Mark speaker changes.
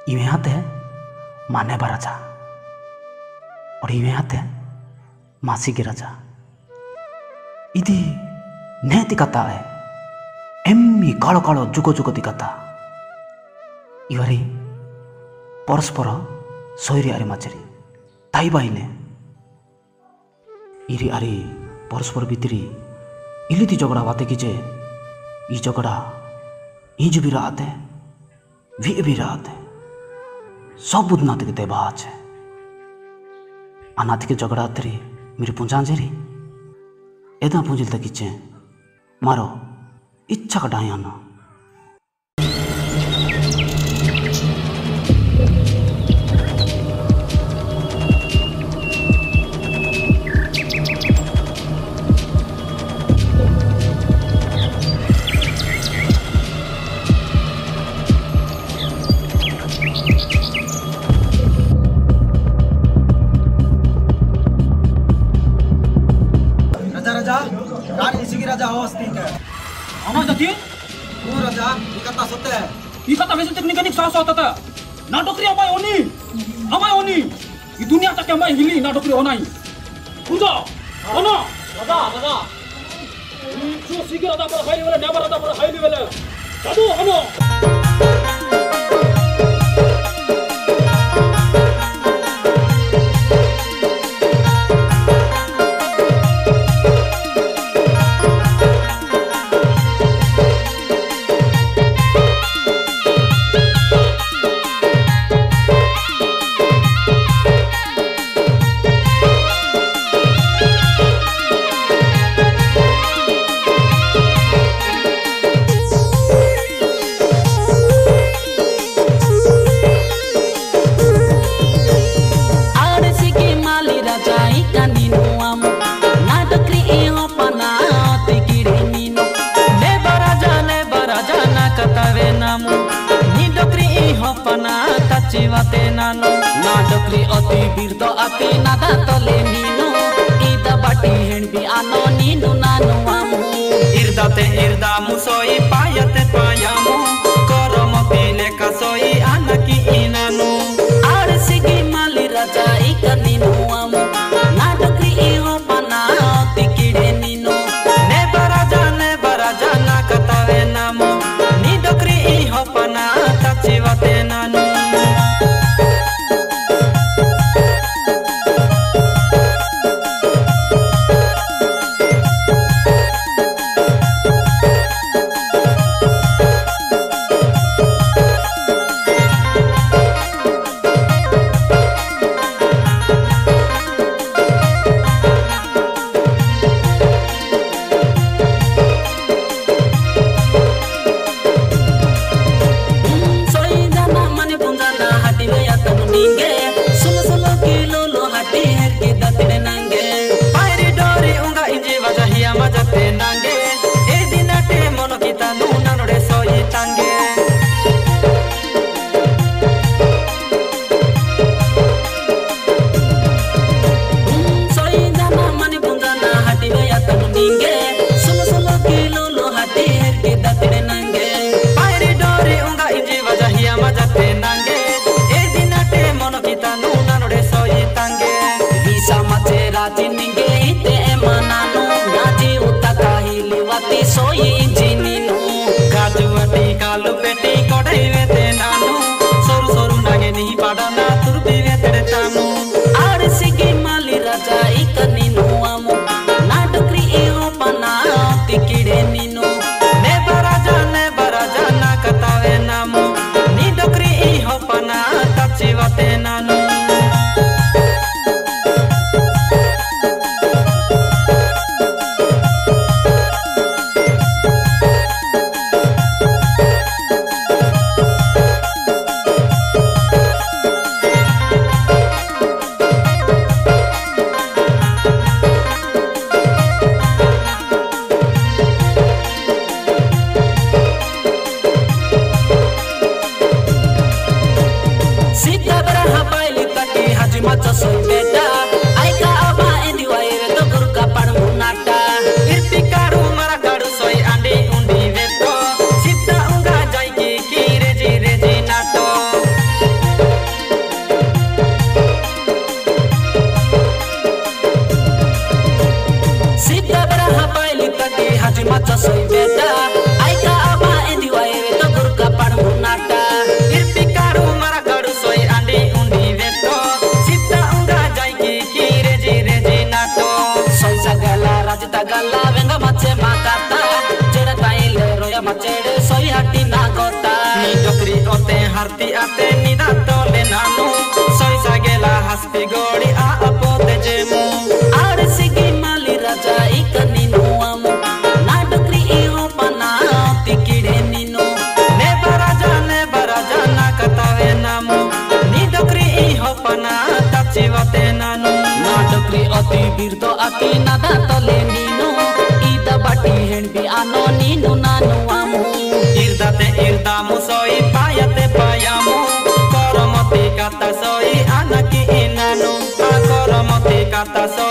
Speaker 1: इवे हाते माने राजा और इवे हाते मासी के राजा इदी नेति कथा है एम्मी कालो कालो जुगो जुगो दी कथा इवरी परस्पर सैरी आरी मचरी ताई बाइले इरी आरी परस्पर भितरी इलिति झगड़ा बाते की जे ई झगड़ा इंज भी रात है भी रात है सब बुधना तक ते बाज है अनाथ के झगड़ा तेरी मेरी पुंजा जेरी एदा पुंजिल तक चे मारो इच्छा कटाया ना
Speaker 2: राजा हो अस्ति के
Speaker 3: अना जति
Speaker 2: ओ राजा इकता सत्य
Speaker 3: इकता बेसन टेक्निकनिक साहस होता था नाटकरी अमाय ओनी ई दुनिया तक अमाय हिली नाटकरी ओनाई खुदा अना राजा जो सिगे राजा पर हाई लेवल नेबर राजा पर हाई लेवल जादू अनो
Speaker 4: चिवाते नानो नाडकरी अति बिरद अति नादा तले नीनो ईदा बाटी हेणबी आनो नीनु नानो आमु इरदाते इरदा मुसोई पायते पायामु करमती लेका सोई आनकी इनानो आरसिगी माली राजा इका नीनु आमु नाडकरी इहो पना अति किडे नीनो ने बराजा ना कतावे नामो नीडकरी इहो पना तचिवाते नानो सोई जिनीनु गाजुवटी कालु पेटी कोडई वेते नानु सोरु सोरु नागे नी पाडना तुरबी वेते तानु आरसिगी माली राजा इकनीनु आमु नाटकरी इहो पना तिकिडे नीनु ने बराजा ना कतावे नामु नीडकरी इहो पना तचिवाते नानु ida beraha paili tadi haji maca soi beda aika ama indi wae to gurka padmu nata irpi karu mara karu soi andi undi veto sita unga jaiki ki reji nato soi sagala rajta gala venga mace makata jera taile roya macede soi hati nagota ni dokri ote harti ate nida tole nanu soi sagela hasti gori a apote jemu ar sigi mali raja ikani nuamu na dokri iho pana tikide ninu ne baraja na katave namu ni dokri iho pana tachiwate nanu na dokri oti birdo ati nada tole ninu ida bati henbi ano ninu nanu amu irdate irdamu soi payate payamu koromoti kata soi anaki inanu koromoti kata soi